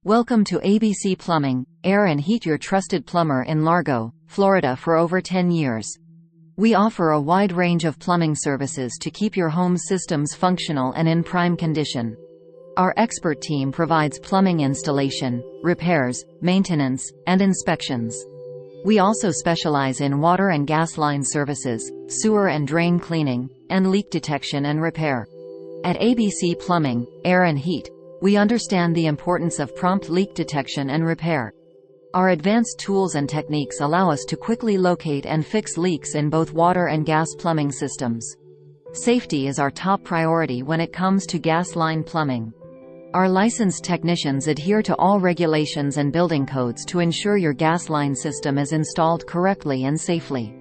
Welcome to ABC Plumbing, Air and Heat, your trusted plumber in Largo, Florida for over 10 years. We offer a wide range of plumbing services to keep your home systems functional and in prime condition. Our expert team provides plumbing installation, repairs, maintenance, and inspections. We also specialize in water and gas line services, sewer and drain cleaning, and leak detection and repair. At ABC Plumbing, Air and Heat, we understand the importance of prompt leak detection and repair. Our advanced tools and techniques allow us to quickly locate and fix leaks in both water and gas plumbing systems. Safety is our top priority when it comes to gas line plumbing. Our licensed technicians adhere to all regulations and building codes to ensure your gas line system is installed correctly and safely.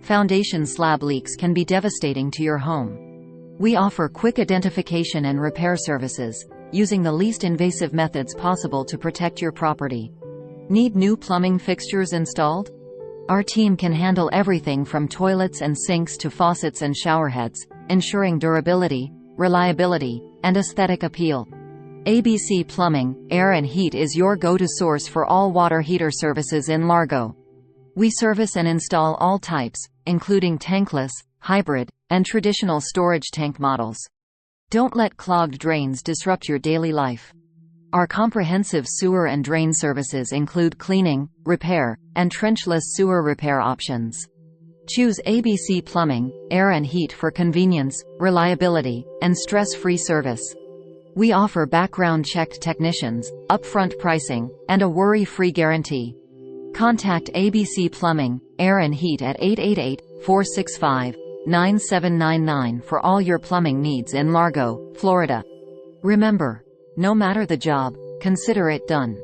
Foundation slab leaks can be devastating to your home. We offer quick identification and repair services, using the least invasive methods possible to protect your property. Need new plumbing fixtures installed? Our team can handle everything from toilets and sinks to faucets and showerheads, ensuring durability, reliability, and aesthetic appeal. ABC Plumbing, Air and Heat is your go-to source for all water heater services in Largo. We service and install all types, including tankless, hybrid, and traditional storage tank models. Don't let clogged drains disrupt your daily life. Our comprehensive sewer and drain services include cleaning, repair, and trenchless sewer repair options. Choose ABC Plumbing, Air and Heat for convenience, reliability, and stress-free service. We offer background-checked technicians, upfront pricing, and a worry-free guarantee. Contact ABC Plumbing, Air and Heat at 888-465-9799 for all your plumbing needs in Largo, Florida. Remember, no matter the job, consider it done.